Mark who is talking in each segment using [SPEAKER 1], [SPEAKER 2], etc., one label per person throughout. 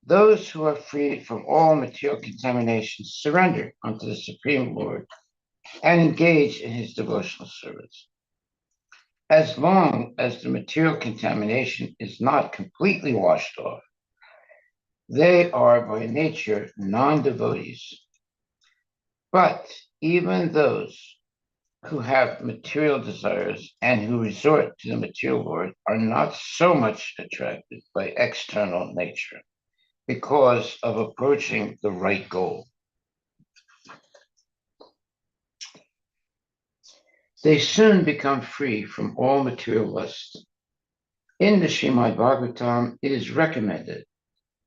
[SPEAKER 1] Those who are freed from all material contamination surrender unto the Supreme Lord and engage in his devotional service. As long as the material contamination is not completely washed off, they are by nature non-devotees. But even those who have material desires and who resort to the material world are not so much attracted by external nature because of approaching the right goal. They soon become free from all material lust. In the Srimad Bhagavatam, it is recommended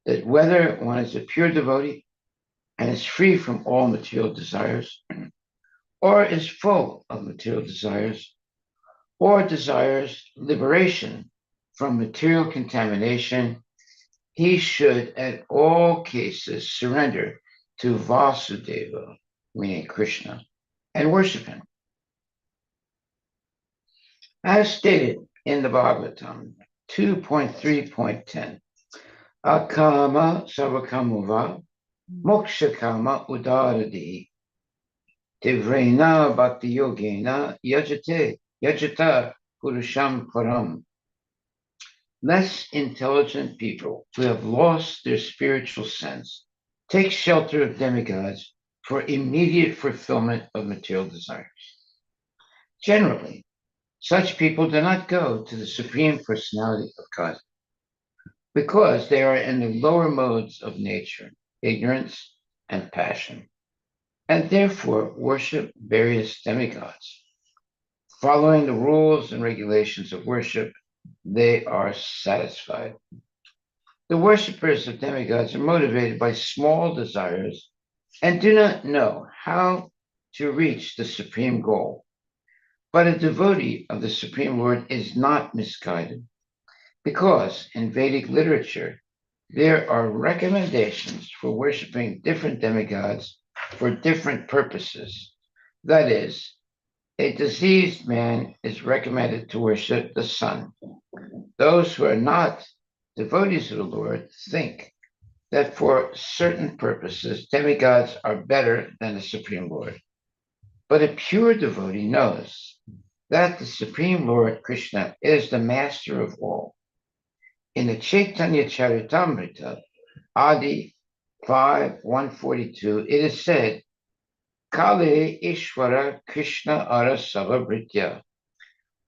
[SPEAKER 1] that whether one is a pure devotee and is free from all material desires, or is full of material desires, or desires liberation from material contamination, he should at all cases surrender to Vasudeva, meaning Krishna, and worship him. As stated in the Bhagavatam 2.3.10, Akama Savakamuva Mokshakama Udaradi Devrena Bhakti Yogena Yajata Purusham Param. Less intelligent people who have lost their spiritual sense take shelter of demigods for immediate fulfillment of material desires. Generally, such people do not go to the Supreme Personality of God because they are in the lower modes of nature, ignorance and passion, and therefore worship various demigods. Following the rules and regulations of worship, they are satisfied. The worshippers of demigods are motivated by small desires and do not know how to reach the supreme goal. But a devotee of the Supreme Lord is not misguided, because in Vedic literature, there are recommendations for worshiping different demigods for different purposes. That is, a diseased man is recommended to worship the sun. Those who are not devotees of the Lord think that for certain purposes, demigods are better than the Supreme Lord. But a pure devotee knows that the Supreme Lord Krishna is the master of all. In the Chaitanya Charitamrita, Adi 5:142, it is said, Kale Ishvara Krishna Ara Savabhritya.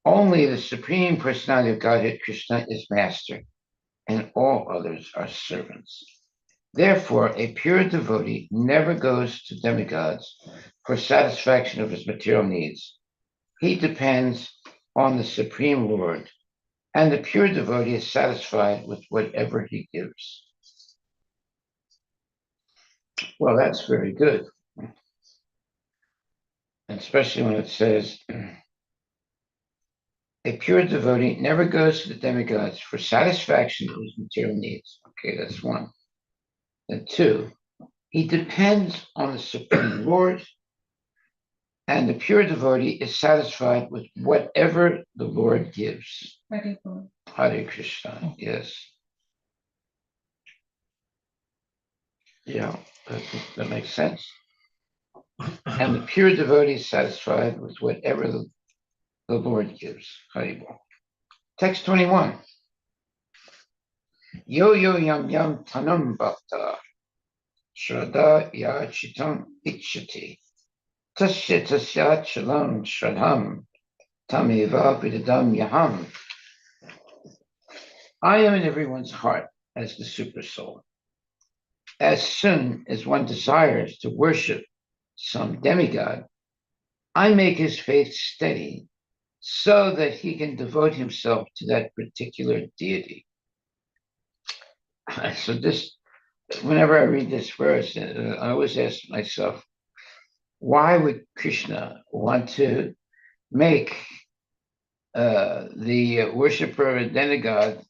[SPEAKER 1] Only the Supreme Personality of Godhead Krishna is master, and all others are servants. Therefore, a pure devotee never goes to demigods for satisfaction of his material needs. He depends on the Supreme Lord, and the pure devotee is satisfied with whatever he gives. Well, that's very good, and especially when it says, a pure devotee never goes to the demigods for satisfaction of his material needs. Okay, that's one. And two, he depends on the Supreme Lord, and the pure devotee is satisfied with whatever the Lord gives. Hare Krishna, yes. Yeah, that makes sense. And the pure devotee is satisfied with whatever the Lord gives. Haribol. Text 21. Yo yo yam yam tanam bhakta shraddha yachitam ikshati tasya tasya chalam shraddham tameva vidadam yaham. I am in everyone's heart as the super soul. As soon as one desires to worship some demigod, I make his faith steady so that he can devote himself to that particular deity. So this, whenever I read this verse, I always ask myself, why would Krishna want to make the worshiper of a demigod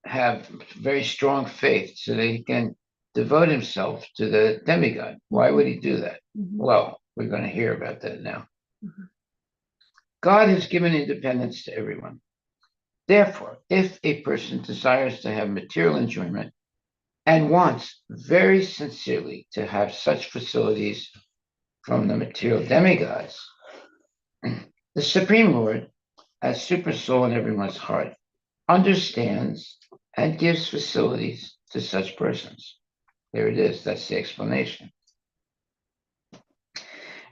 [SPEAKER 1] have very strong faith so that he can devote himself to the demigod? Why would he do that? Mm-hmm. Well, we're going to hear about that now. Mm-hmm. God has given independence to everyone. Therefore, if a person desires to have material enjoyment, and wants very sincerely to have such facilities from the material demigods, the Supreme Lord, as super soul in everyone's heart, understands and gives facilities to such persons. There it is. That's the explanation.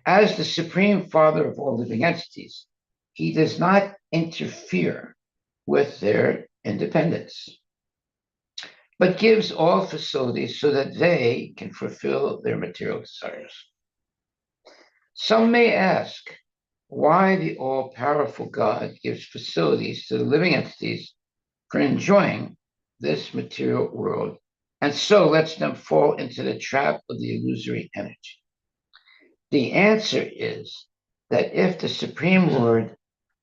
[SPEAKER 1] As the Supreme Father of all living entities, he does not interfere with their independence, but gives all facilities so that they can fulfill their material desires. Some may ask why the all powerful God gives facilities to the living entities for enjoying this material world and so lets them fall into the trap of the illusory energy. The answer is that if the Supreme Lord,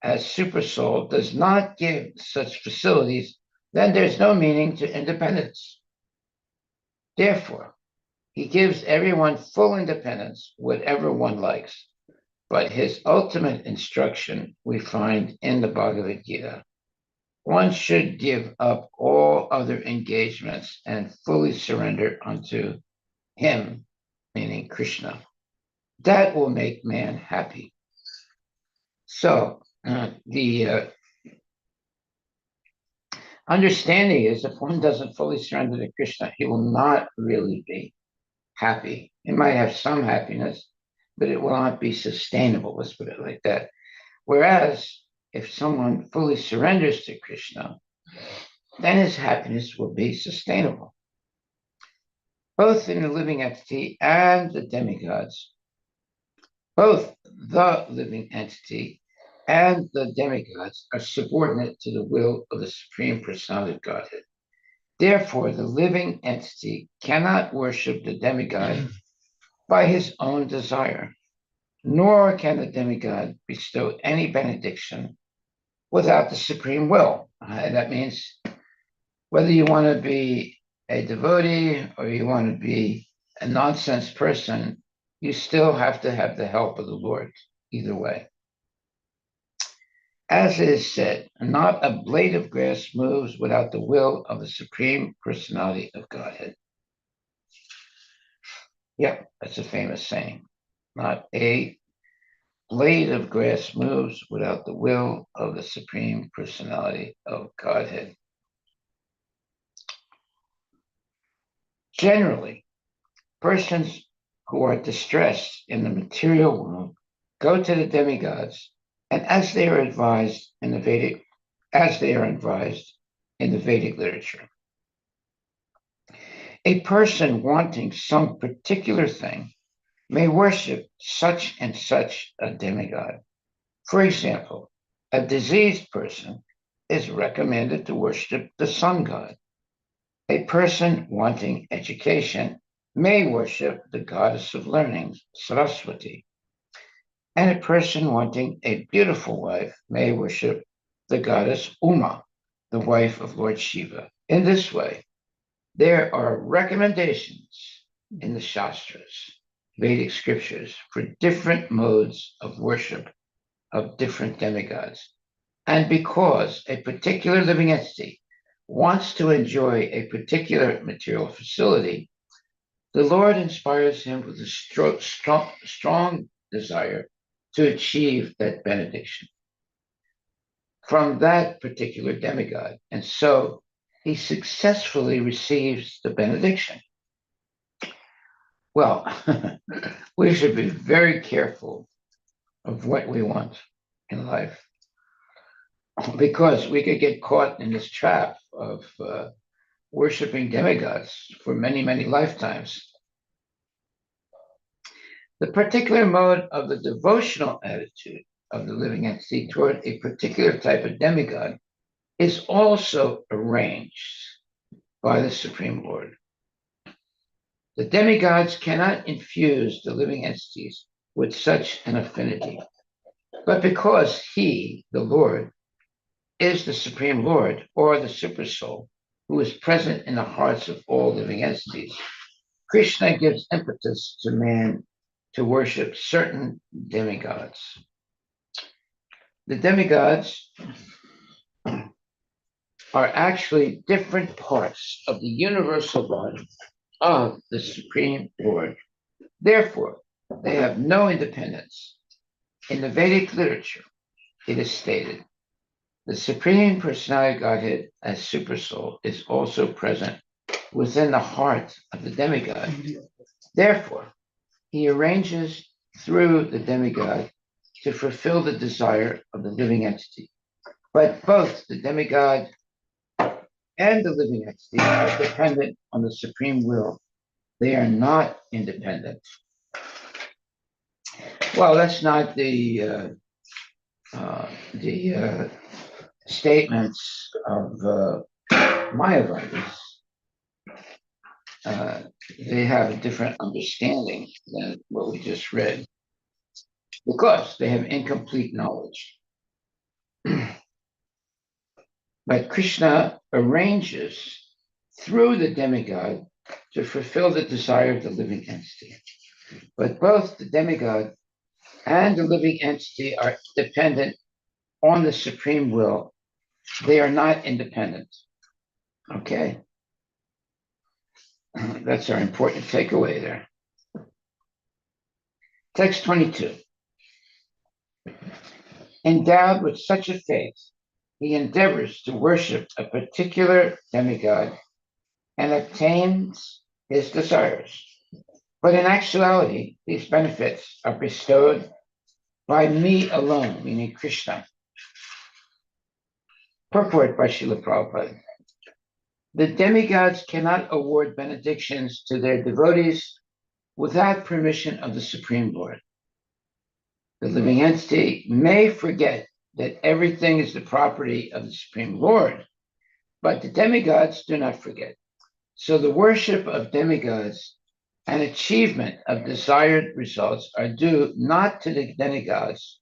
[SPEAKER 1] as Supersoul, does not give such facilities, then there's no meaning to independence. Therefore, he gives everyone full independence, whatever one likes. But his ultimate instruction we find in the Bhagavad Gita. One should give up all other engagements and fully surrender unto him, meaning Krishna. That will make man happy. So the understanding is if one doesn't fully surrender to Krishna, he will not really be happy. He might have some happiness, but it will not be sustainable, let's put it like that. Whereas if someone fully surrenders to Krishna, then his happiness will be sustainable. Both in the living entity and the demigods, both the living entity and the demigods are subordinate to the will of the Supreme Personality of Godhead. Therefore, the living entity cannot worship the demigod by his own desire, nor can the demigod bestow any benediction without the supreme will. That means whether you want to be a devotee or you want to be a nonsense person, you still have to have the help of the Lord, either way. As it is said, not a blade of grass moves without the will of the Supreme Personality of Godhead. Yeah, that's a famous saying. Not a blade of grass moves without the will of the Supreme Personality of Godhead. Generally, persons who are distressed in the material world go to the demigods, and as they are advised in the Vedic literature. A person wanting some particular thing may worship such and such a demigod. For example, a diseased person is recommended to worship the sun god. A person wanting education may worship the goddess of learning, Saraswati. And a person wanting a beautiful wife may worship the goddess Uma, the wife of Lord Shiva. In this way, there are recommendations in the Shastras, Vedic scriptures, for different modes of worship of different demigods. And because a particular living entity wants to enjoy a particular material facility, the Lord inspires him with a strong desire to achieve that benediction from that particular demigod. And so he successfully receives the benediction. Well, we should be very careful of what we want in life because we could get caught in this trap of worshiping demigods for many, many lifetimes. The particular mode of the devotional attitude of the living entity toward a particular type of demigod is also arranged by the Supreme Lord. The demigods cannot infuse the living entities with such an affinity, but because he, the Lord, is the Supreme Lord or the Supersoul who is present in the hearts of all living entities, Krishna gives impetus to man to worship certain demigods. The demigods are actually different parts of the universal body of the Supreme Lord. Therefore, they have no independence. In the Vedic literature, it is stated, the Supreme Personality of Godhead as Supersoul is also present within the heart of the demigod. Therefore, he arranges through the demigod to fulfill the desire of the living entity. But both the demigod and the living entity are dependent on the supreme will. They are not independent. Well, that's not the statements of Mayavadis. They have a different understanding than what we just read because they have incomplete knowledge. But Krishna arranges through the demigod to fulfill the desire of the living entity. But both the demigod and the living entity are dependent on the supreme will. They are not independent. Okay? That's our important takeaway there. Text 22. Endowed with such a faith, he endeavors to worship a particular demigod and obtains his desires. But in actuality, these benefits are bestowed by me alone, meaning Krishna. Purport by Srila Prabhupada. The demigods cannot award benedictions to their devotees without permission of the Supreme Lord. The living entity may forget that everything is the property of the Supreme Lord, but the demigods do not forget. So the worship of demigods and achievement of desired results are due not to the demigods,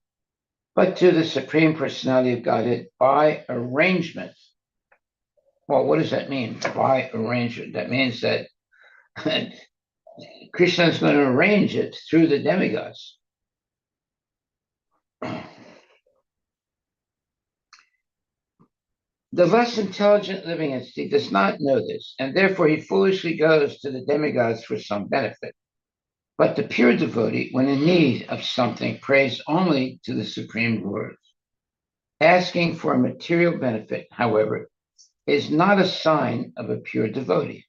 [SPEAKER 1] but to the Supreme Personality of Godhead by arrangement. Well, what does that mean, by arrangement? That means that Krishna is going to arrange it through the demigods. The less intelligent living entity does not know this, and therefore he foolishly goes to the demigods for some benefit. But the pure devotee, when in need of something, prays only to the Supreme Lord. Asking for a material benefit, however, is not a sign of a pure devotee.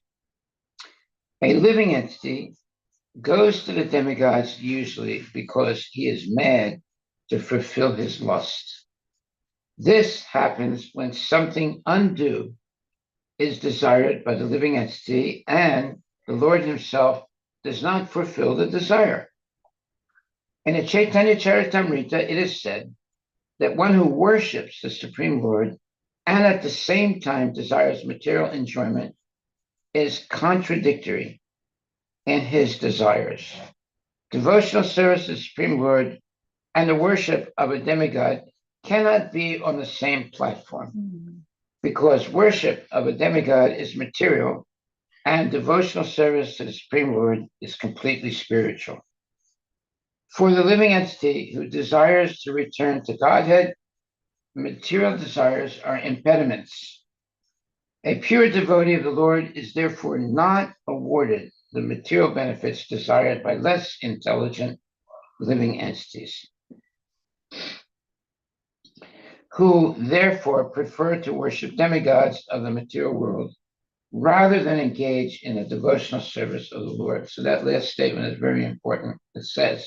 [SPEAKER 1] A living entity goes to the demigods usually because he is mad to fulfill his lust. This happens when something undue is desired by the living entity and the Lord himself does not fulfill the desire. In the Chaitanya Charitamrita, it is said that one who worships the Supreme Lord and at the same time desires material enjoyment is contradictory in his desires. Devotional service to the Supreme Lord and the worship of a demigod cannot be on the same platform because worship of a demigod is material and devotional service to the Supreme Lord is completely spiritual. For the living entity who desires to return to Godhead, material desires are impediments. A pure devotee of the Lord is therefore not awarded the material benefits desired by less intelligent living entities, who therefore prefer to worship demigods of the material world rather than engage in a devotional service of the Lord. So that last statement is very important. It says,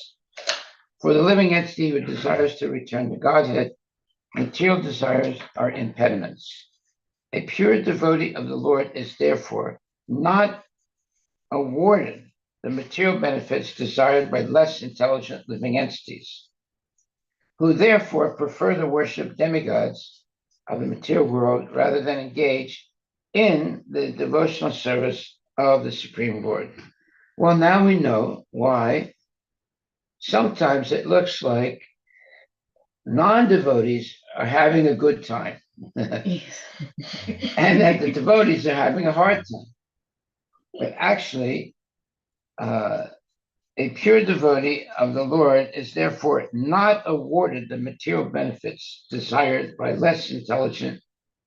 [SPEAKER 1] for the living entity who desires to return to Godhead, material desires are impediments. A pure devotee of the Lord is therefore not awarded the material benefits desired by less intelligent living entities, who therefore prefer to worship demigods of the material world rather than engage in the devotional service of the Supreme Lord. Well, now we know why sometimes it looks like non-devotees are having a good time and that the devotees are having a hard time. But actually, a pure devotee of the Lord is therefore not awarded the material benefits desired by less intelligent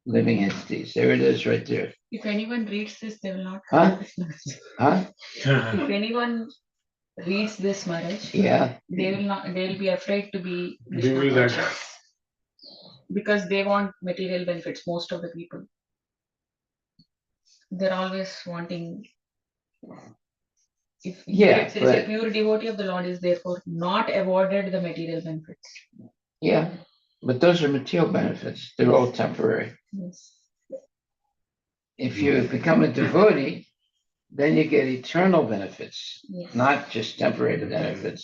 [SPEAKER 1] living entities. There it is right there.
[SPEAKER 2] If anyone reads this, they will not
[SPEAKER 1] Huh?
[SPEAKER 2] Krishna.
[SPEAKER 1] Huh?
[SPEAKER 2] If anyone reads this, Maharaj,
[SPEAKER 1] Yeah.
[SPEAKER 2] they will not. They will be afraid to be
[SPEAKER 3] They
[SPEAKER 2] Krishna
[SPEAKER 3] will that.
[SPEAKER 2] conscious because they want material benefits. Most of the people, they're always wanting. If
[SPEAKER 1] Yeah,
[SPEAKER 2] it says a
[SPEAKER 1] but
[SPEAKER 2] pure devotee of the Lord is therefore not awarded the material benefits.
[SPEAKER 1] yeah, but those are material benefits. They're all temporary.
[SPEAKER 2] Yes.
[SPEAKER 1] If you become a devotee, then you get eternal benefits,
[SPEAKER 2] Yes.
[SPEAKER 1] not just temporary benefits.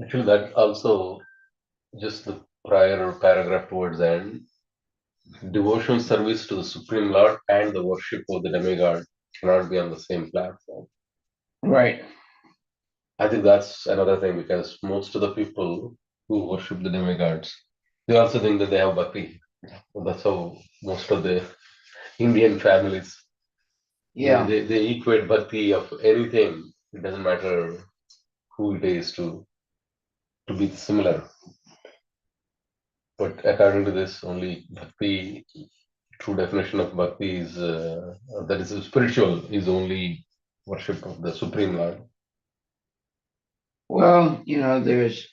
[SPEAKER 4] Actually, that also just the prior paragraph towards the end. Devotional service to the Supreme Lord and the worship of the demigod cannot be on the same platform.
[SPEAKER 1] Right.
[SPEAKER 4] I think that's another thing because most of the people who worship the demigods, they also think that they have bhakti. That's how most of the Indian families
[SPEAKER 1] Yeah.
[SPEAKER 4] they equate bhakti of anything. It doesn't matter who it is to be similar. But according to this, only bhakti, true definition of bhakti is that is spiritual, is only worship of the Supreme Lord.
[SPEAKER 1] Well, there's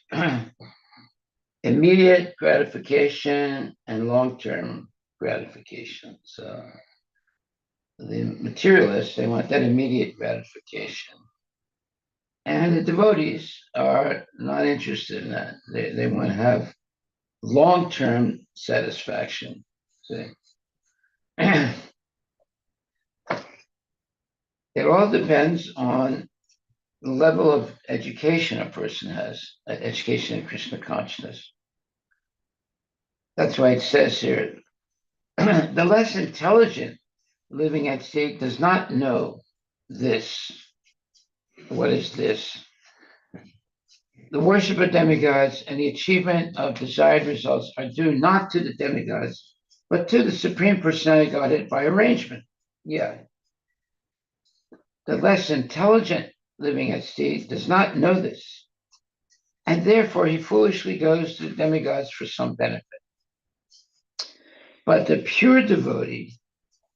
[SPEAKER 1] immediate gratification and long-term gratification. So the materialists, they want that immediate gratification. And the devotees are not interested in that. They want to have long-term satisfaction. See? It all depends on the level of education a person has, education in Krishna consciousness. That's why it says here, the less intelligent living at state does not know this. What is this? The worship of demigods and the achievement of desired results are due not to the demigods, but to the Supreme Personality of Godhead by arrangement. Yeah. The less intelligent living at state does not know this, and therefore he foolishly goes to the demigods for some benefit. But the pure devotee,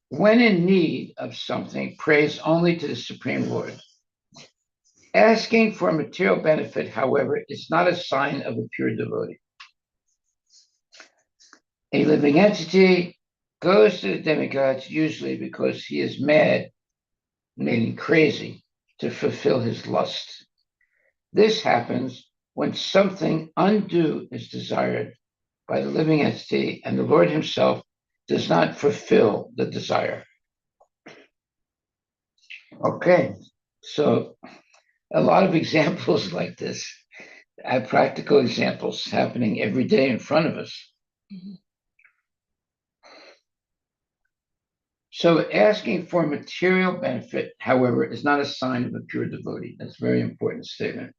[SPEAKER 1] when in need of something, prays only to the Supreme Lord. Asking for material benefit, however, is not a sign of a pure devotee. A living entity goes to the demigods usually because he is mad, meaning crazy, to fulfill his lust. This happens when something undue is desired by the living entity and the Lord himself does not fulfill the desire. Okay, so a lot of examples like this, practical examples happening every day in front of us. Mm-hmm. So asking for material benefit, however, is not a sign of a pure devotee. That's a very important statement.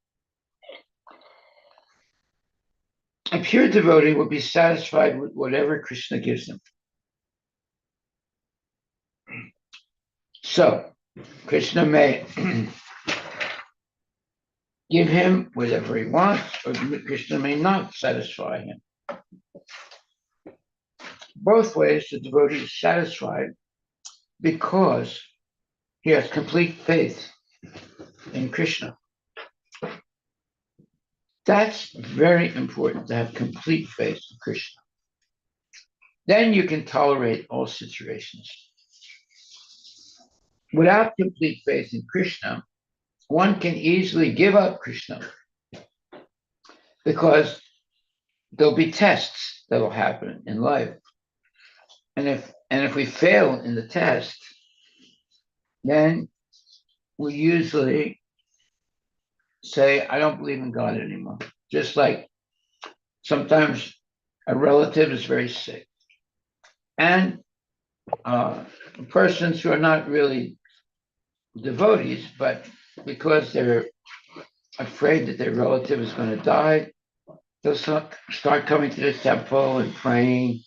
[SPEAKER 1] A pure devotee will be satisfied with whatever Krishna gives him. So Krishna may give him whatever he wants, or Krishna may not satisfy him. Both ways, the devotee is satisfied because he has complete faith in Krishna. That's very important to have complete faith in Krishna. Then you can tolerate all situations. Without complete faith in Krishna, one can easily give up Krishna because there'll be tests that'll happen in life. And if we fail in the test, then we usually say, I don't believe in God anymore. Just like sometimes a relative is very sick. And persons who are not really devotees, but because they're afraid that their relative is going to die, they'll start coming to the temple and praying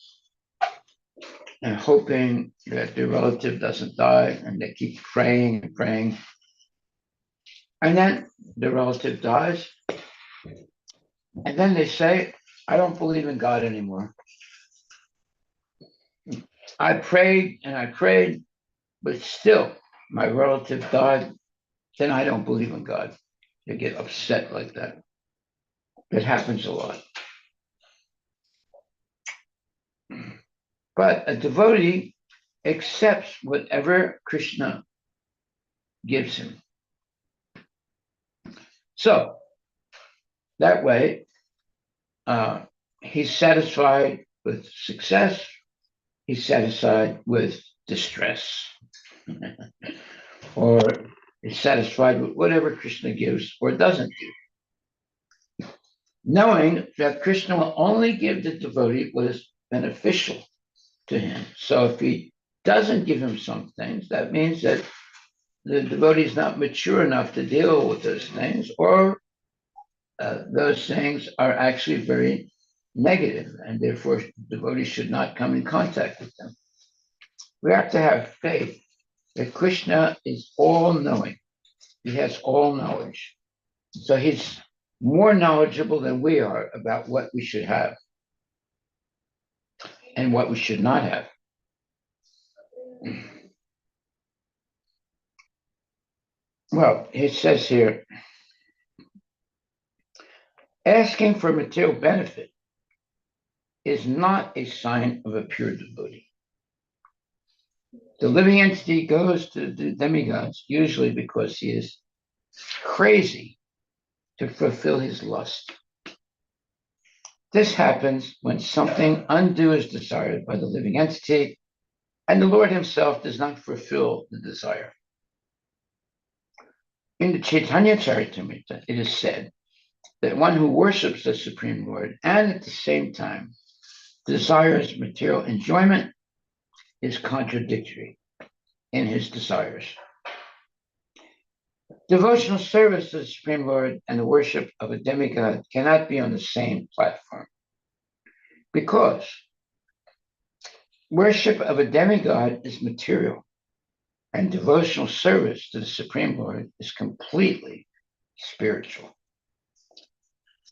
[SPEAKER 1] and hoping that their relative doesn't die, and they keep praying and praying. And then the relative dies, and then they say, I don't believe in God anymore. I prayed and I prayed, but still my relative died, then I don't believe in God. You get upset like that. It happens a lot. But a devotee accepts whatever Krishna gives him. So that way, he's satisfied with success, he's satisfied with distress, or is satisfied with whatever Krishna gives or doesn't give, knowing that Krishna will only give the devotee what is beneficial to him. So if he doesn't give him some things, that means that the devotee is not mature enough to deal with those things, or those things are actually very negative, and therefore devotees should not come in contact with them. We have to have faith that Krishna is all-knowing. He has all knowledge. So he's more knowledgeable than we are about what we should have and what we should not have. Well, it says here, asking for material benefit is not a sign of a pure devotee. The living entity goes to the demigods usually because he is crazy to fulfill his lust. This happens when something undue is desired by the living entity, and the Lord himself does not fulfill the desire. In the Chaitanya Charitamrita, it is said that one who worships the Supreme Lord and at the same time desires material enjoyment is contradictory in his desires. Devotional service to the Supreme Lord and the worship of a demigod cannot be on the same platform, because worship of a demigod is material, and devotional service to the Supreme Lord is completely spiritual.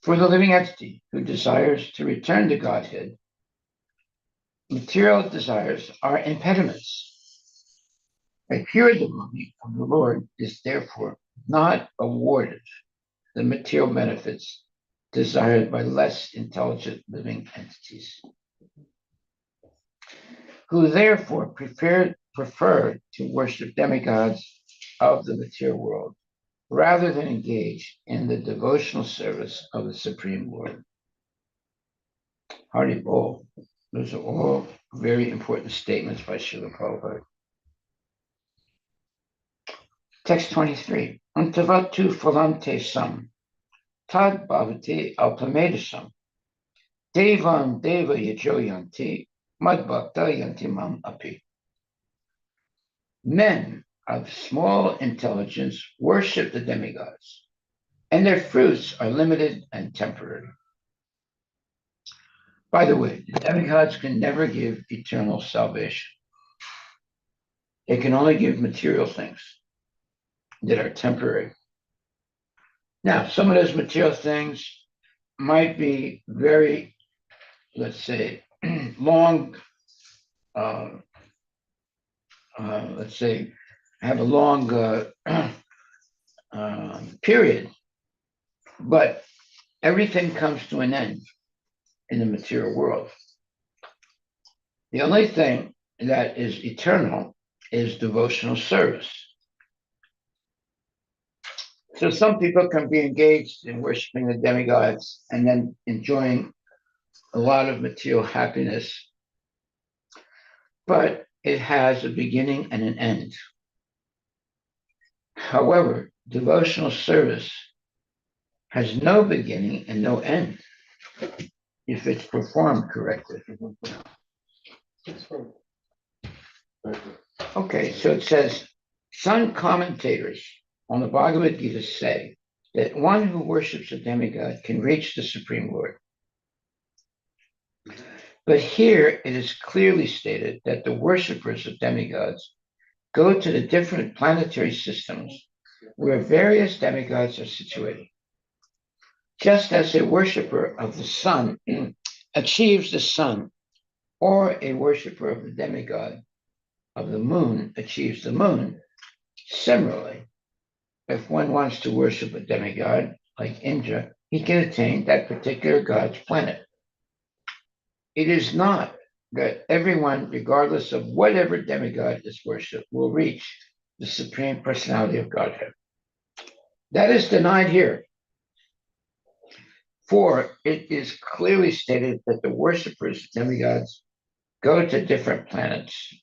[SPEAKER 1] For the living entity who desires to return to Godhead, material desires are impediments. A pure devotee of the Lord is therefore not awarded the material benefits desired by less intelligent living entities, who therefore prefer to worship demigods of the material world rather than engage in the devotional service of the Supreme Lord. Harivilas. Those are all very important statements by Srila Prabhupada. Text 23. Antavatu phalante sam, tad bhavati alpamedasam, devam deva yajo yanti, madbhakta yanti mam api. Men of small intelligence worship the demigods, and their fruits are limited and temporary. By the way, the demigods can never give eternal salvation. They can only give material things that are temporary. Now, some of those material things might be very, let's say, long, let's say, have a long period, but everything comes to an end in the material world. The only thing that is eternal is devotional service. So some people can be engaged in worshiping the demigods and then enjoying a lot of material happiness, but it has a beginning and an end. However, devotional service has no beginning and no end if it's performed correctly. Okay, so it says, some commentators on the Bhagavad Gita say that one who worships a demigod can reach the Supreme Lord. But here it is clearly stated that the worshippers of demigods go to the different planetary systems where various demigods are situated. Just as a worshipper of the sun achieves the sun or a worshiper of the demigod of the moon achieves the moon. Similarly, if one wants to worship a demigod like Indra, he can attain that particular god's planet. It is not that everyone, regardless of whatever demigod is worshipped, will reach the Supreme Personality of Godhead. That is denied here. For it is clearly stated that the worshippers of demigods go to different planets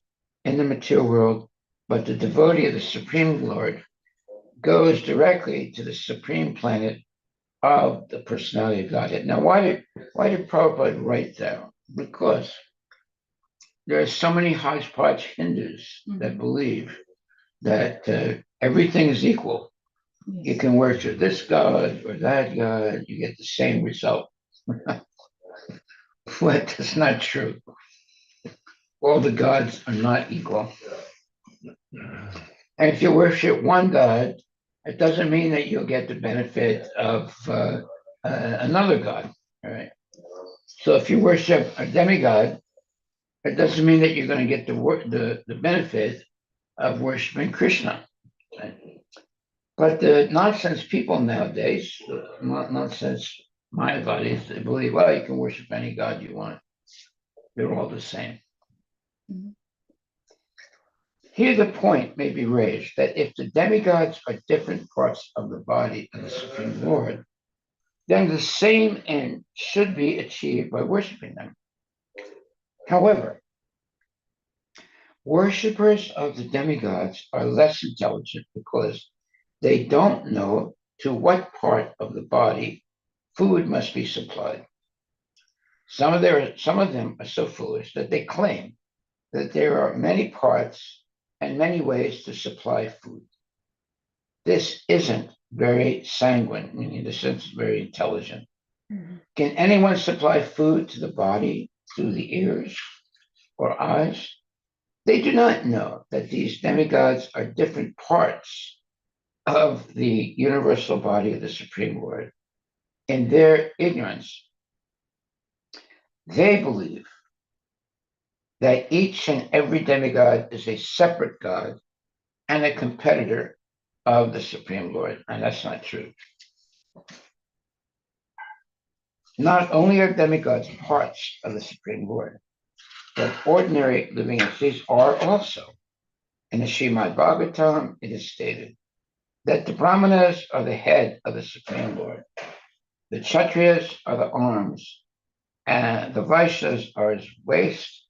[SPEAKER 1] in the material world, but the devotee of the Supreme Lord goes directly to the supreme planet of the personality of Godhead. Now, why did Prabhupada write that? Because there are so many hodgepodge Hindus that believe that everything is equal. You can worship this god or that god, you get the same result. But that's not true. All the gods are not equal. And if you worship one god, it doesn't mean that you'll get the benefit of another god. All right. So if you worship a demigod, it doesn't mean that you're going to get the benefit of worshiping Krishna. Right? But the nonsense people nowadays, nonsense Mayavadis, they believe, well, you can worship any god you want. They're all the same. Mm-hmm. Here the point may be raised that if the demigods are different parts of the body of the Supreme Lord, then the same end should be achieved by worshiping them. However, worshippers of the demigods are less intelligent because they don't know to what part of the body food must be supplied. Some of them are so foolish that they claim that there are many parts and many ways to supply food. This isn't very sanguine, meaning the sense is very intelligent. Mm-hmm. Can anyone supply food to the body through the ears or eyes? They do not know that these demigods are different parts of the universal body of the Supreme Lord. In their ignorance, they believe that each and every demigod is a separate god and a competitor of the Supreme Lord, and that's not true. Not only are demigods parts of the Supreme Lord, but ordinary living entities are also. In the Srimad Bhagavatam, it is stated that the Brahmanas are the head of the Supreme Lord, the Kshatriyas are the arms, and the Vaishyas are his waist,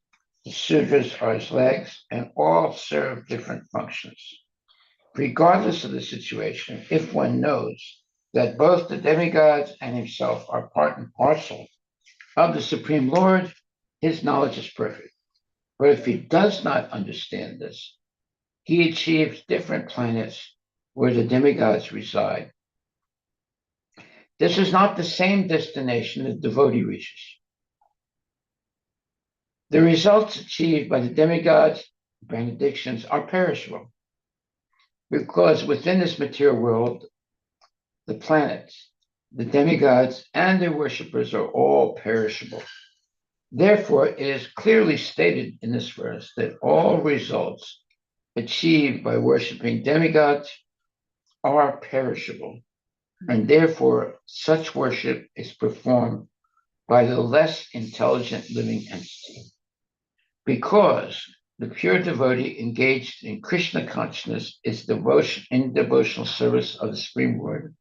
[SPEAKER 1] the Sudras are his legs, and all serve different functions. Regardless of the situation, if one knows that both the demigods and himself are part and parcel of the Supreme Lord, his knowledge is perfect. But if he does not understand this, he achieves different planets where the demigods reside. This is not the same destination the devotee reaches. The results achieved by the demigods' benedictions are perishable, because within this material world, the planets, the demigods, and their worshippers are all perishable. Therefore, it is clearly stated in this verse that all results achieved by worshiping demigods are perishable, and therefore such worship is performed by the less intelligent living entity. Because the pure devotee engaged in Krishna consciousness is in devotional service of the Supreme Lord,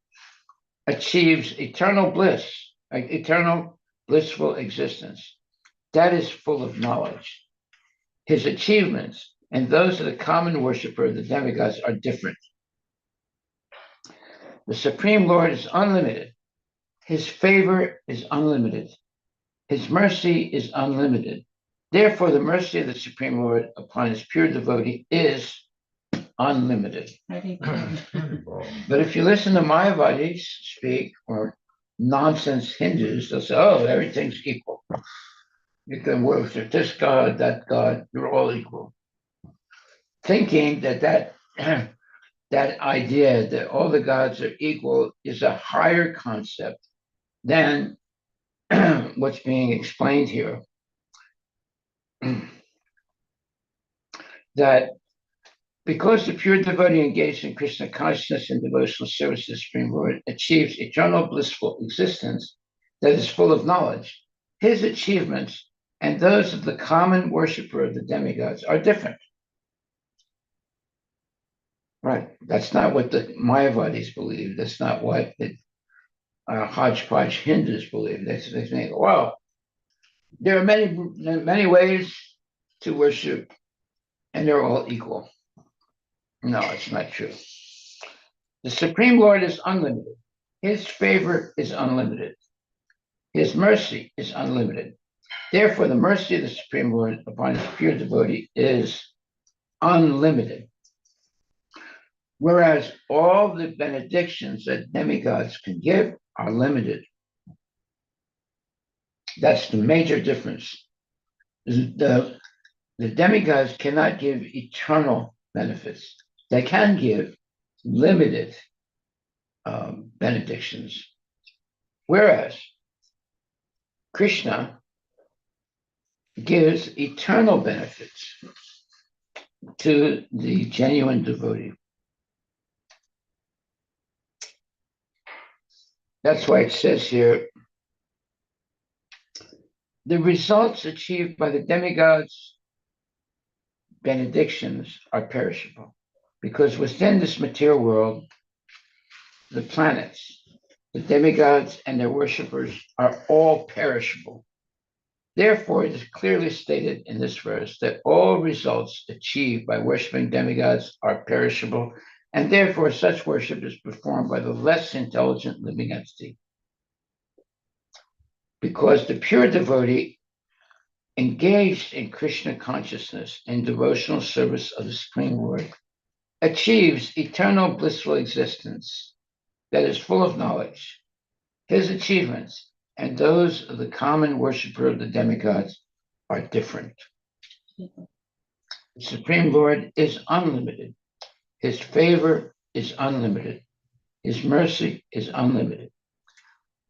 [SPEAKER 1] achieves eternal bliss, like eternal blissful existence. That is full of knowledge. His achievements and those of the common worshiper of the demigods are different. The Supreme Lord is unlimited. His favor is unlimited. His mercy is unlimited. Therefore, the mercy of the Supreme Lord upon his pure devotee is unlimited. But if you listen to Mayavadis speak, or nonsense Hindus, they'll say, oh, everything's equal. You can worship this god, that god, you're all equal. Thinking that idea that all the gods are equal is a higher concept than what's being explained here. that because the pure devotee engaged in Krishna consciousness and devotional service to the Supreme Lord achieves eternal blissful existence that is full of knowledge, his achievements and those of the common worshiper of the demigods are different. Right. That's not what the Mayavadis believe. That's not what the hodgepodge Hindus believe. They think, well, there are many ways to worship, and they're all equal. No, it's not true. The Supreme Lord is unlimited. His favor is unlimited. His mercy is unlimited. Therefore, the mercy of the Supreme Lord upon his pure devotee is unlimited. Whereas all the benedictions that demigods can give are limited. That's the major difference. The demigods cannot give eternal benefits. They can give limited benedictions. Whereas Krishna gives eternal benefits to the genuine devotee. That's why it says here, the results achieved by the demigods' benedictions are perishable, because within this material world, the planets, the demigods and their worshippers are all perishable. Therefore, it is clearly stated in this verse that all results achieved by worshiping demigods are perishable, and therefore such worship is performed by the less intelligent living entity. Because the pure devotee engaged in Krishna consciousness and devotional service of the Supreme Lord achieves eternal blissful existence that is full of knowledge. His achievements and those of the common worshiper of the demigods are different. The Supreme Lord is unlimited. His favor is unlimited. His mercy is unlimited.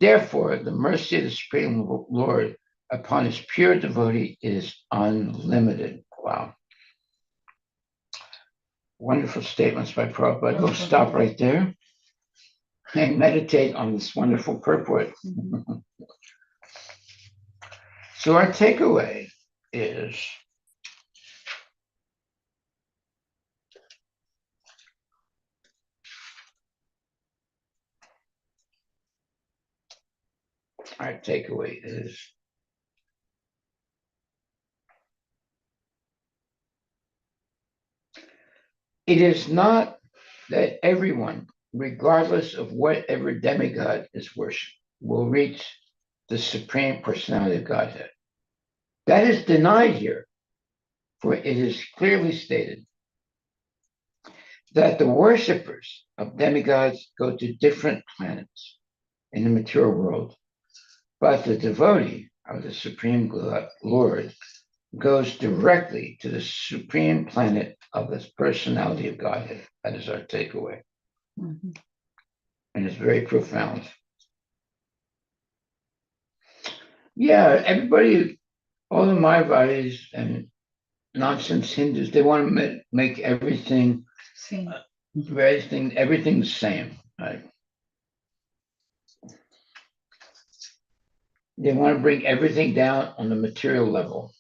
[SPEAKER 1] Therefore, the mercy of the Supreme Lord upon his pure devotee is unlimited. Wow. Wonderful statements by Prabhupada. We'll stop right there and meditate on this wonderful purport. So our takeaway is it is not that everyone, regardless of whatever demigod is worshipped, will reach the Supreme Personality of Godhead. That is denied here, for it is clearly stated that the worshippers of demigods go to different planets in the material world, but the devotee of the Supreme Lord goes directly to the supreme planet of the Personality of Godhead. That is our takeaway. Mm-hmm. And it's very profound. Yeah, everybody, all the Mayavadis and nonsense Hindus, they want to make everything everything the same. Right? They want to bring everything down on the material level.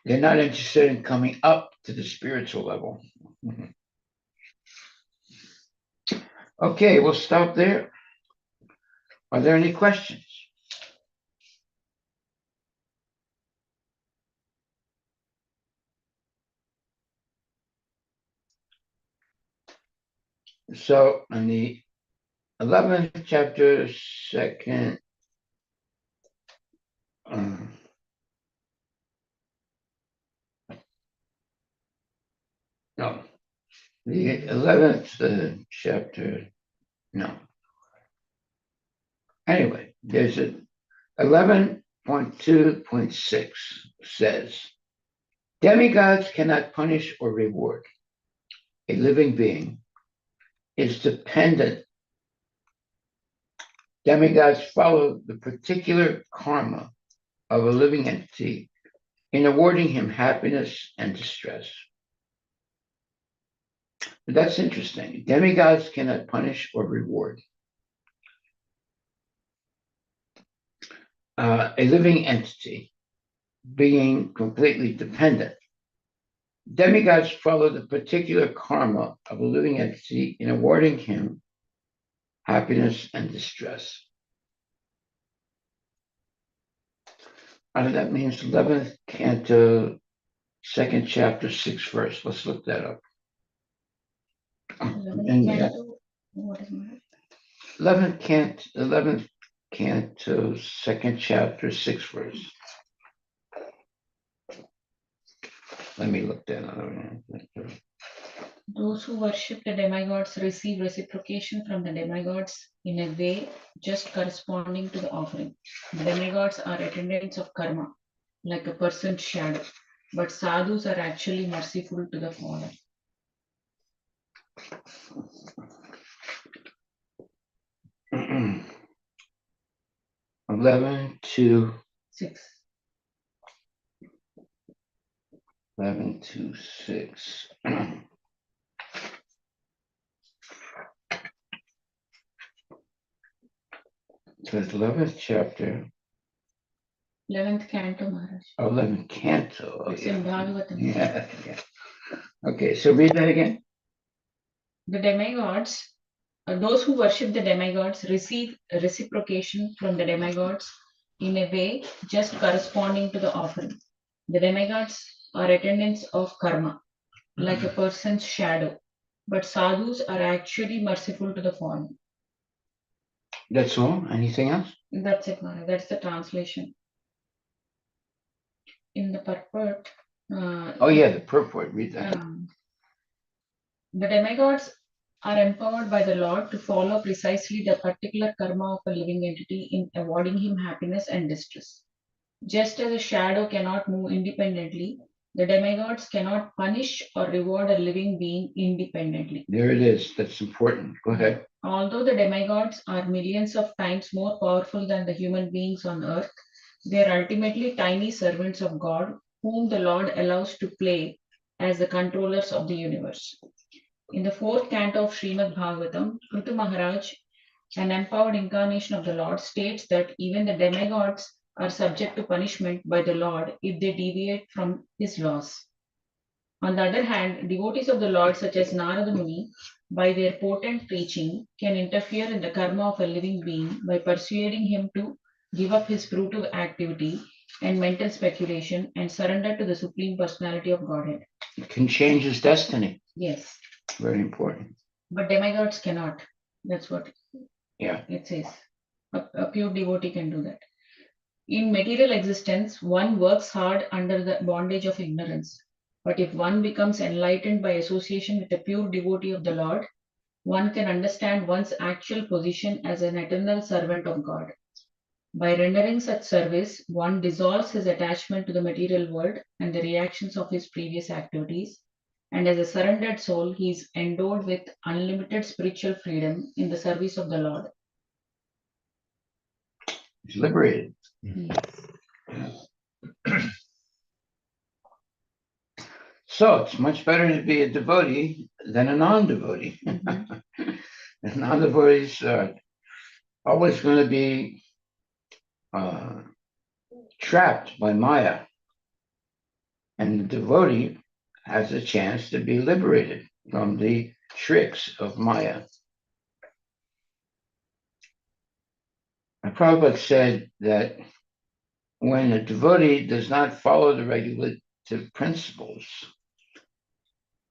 [SPEAKER 1] They're not interested in coming up to the spiritual level. Mm-hmm. Okay, we'll stop there. Are there any questions? So, in the 11th chapter, second, no, the 11th chapter, no. Anyway, there's a 11.2.6 says, demigods cannot punish or reward. A living being is dependent. Demigods follow the particular karma of a living entity in awarding him happiness and distress. That's interesting. Demigods cannot punish or reward. A living entity being completely dependent. Demigods follow the particular karma of a living entity in awarding him happiness and distress. That means 11th canto, 2nd chapter, 6th verse. Let's look that up. 11th canto, 2nd chapter, 6th verse. Let me look that up.
[SPEAKER 2] Those who worship the demigods receive reciprocation from the demigods in a way just corresponding to the offering. The demigods are attendants of karma, like a person's shadow, but sadhus are actually merciful to the fallen.
[SPEAKER 1] 11 to
[SPEAKER 2] 6.
[SPEAKER 1] 11 to 6. So it's 11th chapter.
[SPEAKER 2] 11th canto, Maharaj.
[SPEAKER 1] 11th canto.
[SPEAKER 2] It's in Bhagavatam.
[SPEAKER 1] Yeah. Okay, so read that again.
[SPEAKER 2] The demigods, those who worship the demigods receive reciprocation from the demigods in a way just corresponding to the offering. The demigods are attendants of karma, like a person's shadow, but sadhus are actually merciful to the fallen.
[SPEAKER 1] That's all? Anything else?
[SPEAKER 2] That's it, Maharaj. That's the translation. In the purport.
[SPEAKER 1] The purport. Read that.
[SPEAKER 2] The demigods are empowered by the Lord to follow precisely the particular karma of a living entity in awarding him happiness and distress. Just as a shadow cannot move independently, the demigods cannot punish or reward a living being independently.
[SPEAKER 1] There it is. That's important. Go ahead.
[SPEAKER 2] Although the demigods are millions of times more powerful than the human beings on earth, they are ultimately tiny servants of God, whom the Lord allows to play as the controllers of the universe. In the 4th canto of Srimad Bhagavatam, Prithu Maharaj, an empowered incarnation of the Lord, states that even the demigods are subject to punishment by the Lord if they deviate from his laws. On the other hand, devotees of the Lord, such as Narada Muni, by their potent preaching, can interfere in the karma of a living being by persuading him to give up his fruitive activity and mental speculation and surrender to the Supreme Personality of Godhead.
[SPEAKER 1] It can change his destiny.
[SPEAKER 2] Yes.
[SPEAKER 1] Very important.
[SPEAKER 2] But demigods cannot. That's what it says. A pure devotee can do that. In material existence, one works hard under the bondage of ignorance. But if one becomes enlightened by association with a pure devotee of the Lord, one can understand one's actual position as an eternal servant of God. By rendering such service, one dissolves his attachment to the material world and the reactions of his previous activities, and as a surrendered soul, he is endowed with unlimited spiritual freedom in the service of the Lord.
[SPEAKER 1] He's liberated.
[SPEAKER 2] Yes.
[SPEAKER 1] So it's much better to be a devotee than a non-devotee. Non-devotees are always going to be trapped by Maya. And the devotee has a chance to be liberated from the tricks of Maya. Prabhupada said that when a devotee does not follow the regulative principles,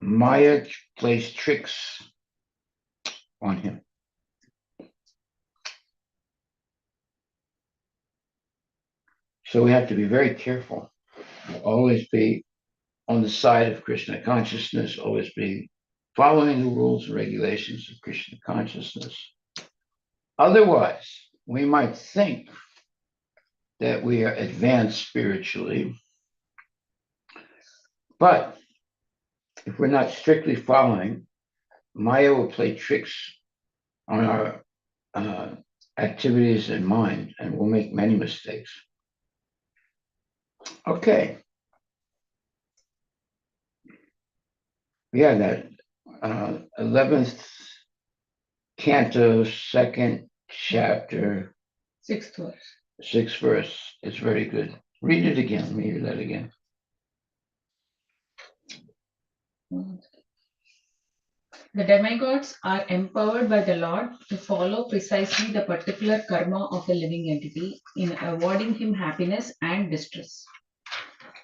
[SPEAKER 1] Maya plays tricks on him. So we have to be very careful. Always be on the side of Krishna consciousness, always be following the rules and regulations of Krishna consciousness. Otherwise, we might think that we are advanced spiritually, but if we're not strictly following, Maya will play tricks on our activities and mind, and we'll make many mistakes. Okay. Yeah, that 11th canto, second chapter,
[SPEAKER 2] Sixth verse.
[SPEAKER 1] sixth verse. It's very good. Read it again. Let me read that again.
[SPEAKER 2] The demigods are empowered by the Lord to follow precisely the particular karma of a living entity in awarding him happiness and distress.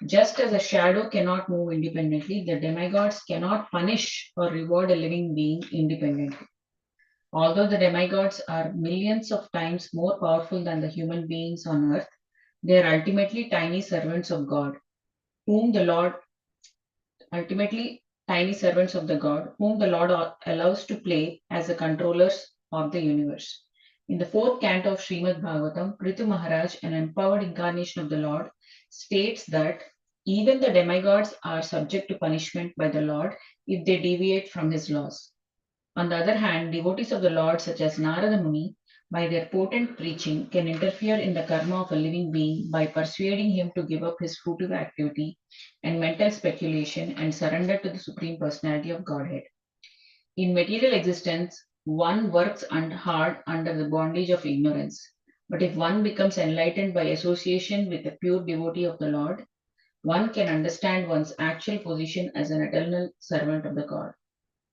[SPEAKER 2] Just as a shadow cannot move independently, the demigods cannot punish or reward a living being independently. Although the demigods are millions of times more powerful than the human beings on earth, they are ultimately tiny servants of God, whom the Lord ultimately tiny servants of the God, whom the Lord allows to play as the controllers of the universe. In the fourth canto of Srimad Bhagavatam, Prithu Maharaj, an empowered incarnation of the Lord, states that even the demigods are subject to punishment by the Lord if they deviate from his laws. On the other hand, devotees of the Lord, such as Narada Muni, by their potent preaching, can interfere in the karma of a living being by persuading him to give up his fruitive activity and mental speculation and surrender to the Supreme Personality of Godhead. In material existence, one works hard under the bondage of ignorance. But if one becomes enlightened by association with a pure devotee of the Lord, one can understand one's actual position as an eternal servant of the God.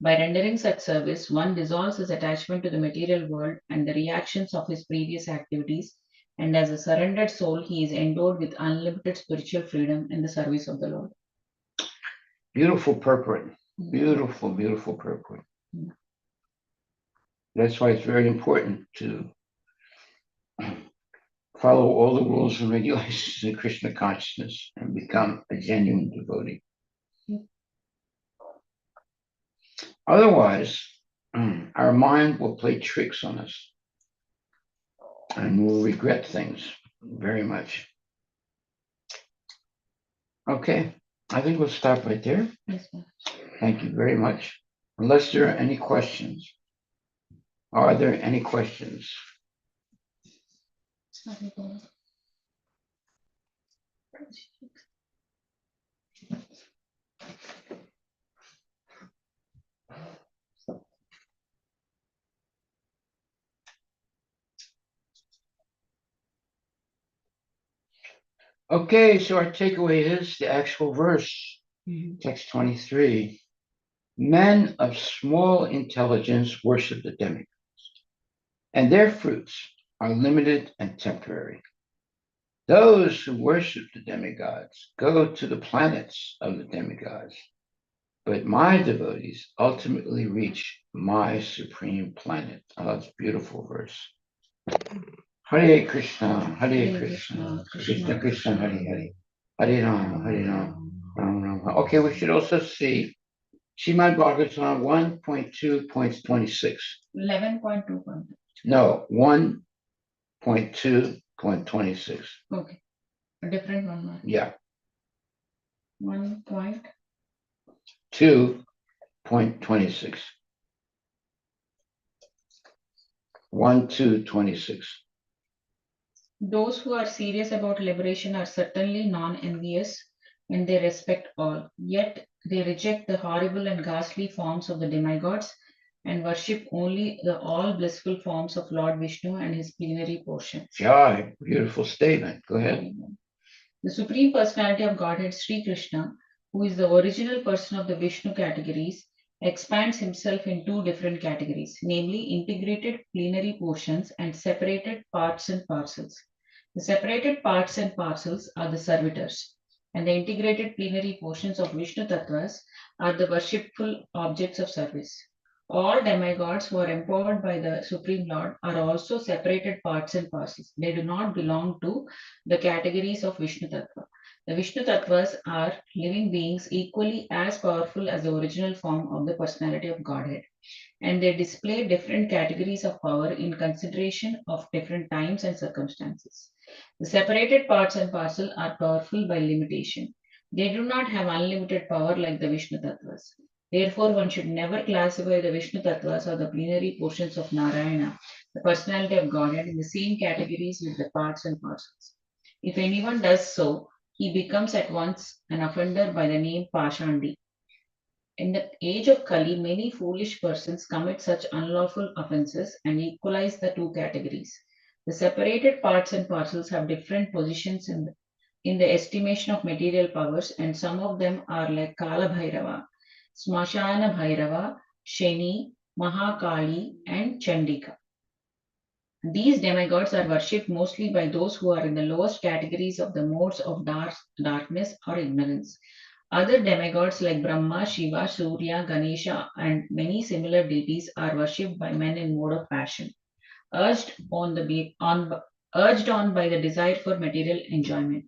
[SPEAKER 2] By rendering such service, one dissolves his attachment to the material world and the reactions of his previous activities, and as a surrendered soul, he is endowed with unlimited spiritual freedom in the service of the Lord.
[SPEAKER 1] Beautiful purport. Beautiful, beautiful purport. That's why it's very important to follow all the rules and regulations in Krishna consciousness and become a genuine devotee. Otherwise, our mind will play tricks on us and we'll regret things very much. Okay, I think we'll stop right there.
[SPEAKER 2] Yes, sir.
[SPEAKER 1] Thank you very much. Unless there are any questions. Are there any questions? Okay, so our takeaway is the actual verse, text 23. Men of small intelligence worship the demigods, and their fruits are limited and temporary. Those who worship the demigods go to the planets of the demigods, but my devotees ultimately reach my supreme planet. Oh, that's a beautiful verse. Hare Krishna, Hare Krishna, Krishna Krishna, Hare Hare, Hare Rama, Rama Rama. Okay, we should also see Srimad Bhagavatam 1.2.26.
[SPEAKER 2] 11.2.
[SPEAKER 1] No, 1.2.26.
[SPEAKER 2] Okay. A different one.
[SPEAKER 1] Yeah,
[SPEAKER 2] 1.2.
[SPEAKER 1] 2.26. 1.2.26.
[SPEAKER 2] Those who are serious about liberation are certainly non-envious and they respect all. Yet they reject the horrible and ghastly forms of the demigods and worship only the all blissful forms of Lord Vishnu and his plenary portions.
[SPEAKER 1] Jai, beautiful statement. Go ahead.
[SPEAKER 2] The Supreme Personality of Godhead, Sri Krishna, who is the original person of the Vishnu categories, expands himself in two different categories, namely integrated plenary portions and separated parts and parcels. The separated parts and parcels are the servitors, and the integrated plenary portions of Vishnu Tattvas are the worshipful objects of service. All demigods who are empowered by the Supreme Lord are also separated parts and parcels. They do not belong to the categories of Vishnu Tattva. The Vishnu Tattvas are living beings equally as powerful as the original form of the personality of Godhead, and they display different categories of power in consideration of different times and circumstances. The separated parts and parcel are powerful by limitation. They do not have unlimited power like the Vishnu Tattvas. Therefore, one should never classify the Vishnu Tattvas or the plenary portions of Narayana, the personality of Godhead, in the same categories with the parts and parcels. If anyone does so, he becomes at once an offender by the name Pashandi. In the age of Kali, many foolish persons commit such unlawful offences and equalize the two categories. The separated parts and parcels have different positions in the estimation of material powers, and some of them are like Kala Bhairava, Smashana Bhairava, Sheni, Mahakali, and Chandika. These demigods are worshipped mostly by those who are in the lowest categories of the modes of darkness or ignorance. Other demigods like Brahma, Shiva, Surya, Ganesha, and many similar deities are worshipped by men in mode of passion, urged urged on by the desire for material enjoyment.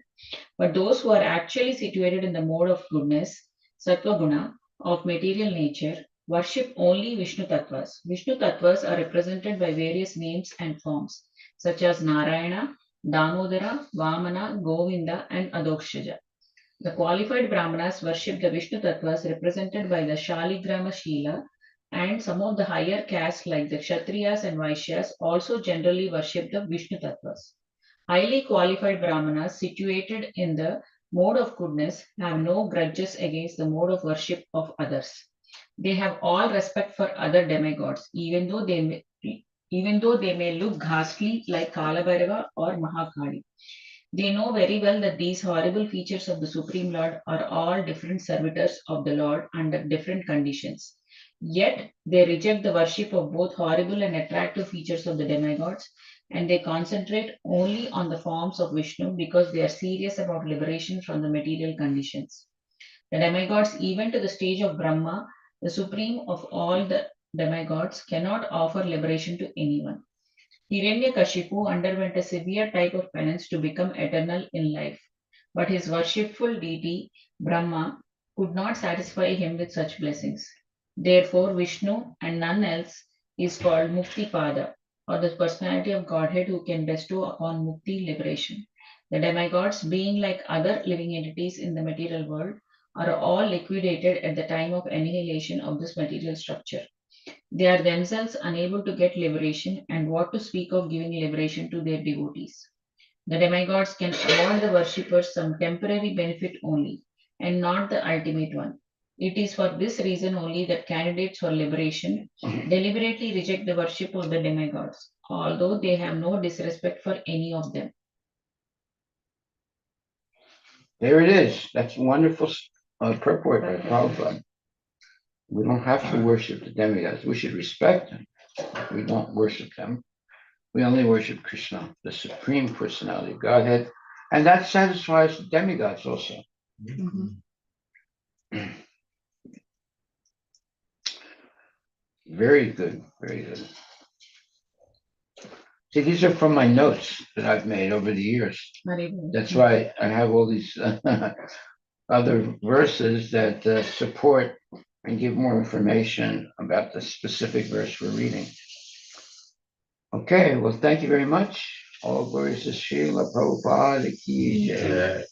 [SPEAKER 2] But those who are actually situated in the mode of goodness, Sattva of material nature, worship only Vishnu Tattvas. Vishnu Tattvas are represented by various names and forms, such as Narayana, Damodara, Vamana, Govinda, and Adokshaja. The qualified Brahmanas worship the Vishnu Tattvas represented by the Shaligrama Shila, and some of the higher castes like the Kshatriyas and Vaishyas also generally worship the Vishnu Tattvas. Highly qualified Brahmanas situated in the mode of goodness have no grudges against the mode of worship of others. They have all respect for other demigods, even though they may look ghastly like Kalabhairava or Mahakali. They know very well that these horrible features of the Supreme Lord are all different servitors of the Lord under different conditions. Yet they reject the worship of both horrible and attractive features of the demigods, and they concentrate only on the forms of Vishnu because they are serious about liberation from the material conditions. The demigods, even to the stage of Brahma, the supreme of all the demigods, cannot offer liberation to anyone. Hiranyakashipu underwent a severe type of penance to become eternal in life, but his worshipful deity, Brahma, could not satisfy him with such blessings. Therefore, Vishnu and none else is called Muktipada, or the personality of Godhead who can bestow upon Mukti liberation. The demigods, being like other living entities in the material world, are all liquidated at the time of annihilation of this material structure. They are themselves unable to get liberation, and what to speak of giving liberation to their devotees. The demigods can award the worshippers some temporary benefit only, and not the ultimate one. It is for this reason only that candidates for liberation deliberately reject the worship of the demigods, although they have no disrespect for any of them.
[SPEAKER 1] There it is. That's wonderful purport by Prabhupada. We don't have to worship the demigods. We should respect them. We don't worship them. We only worship Krishna, the Supreme Personality of Godhead. And that satisfies the demigods also. Very good, very good. See, these are from my notes that I've made over the years. That's why I have all these other verses that support and give more information about the specific verse we're reading. Okay, well, thank you very much. All glories to Srila Prabhupada Ki Jai.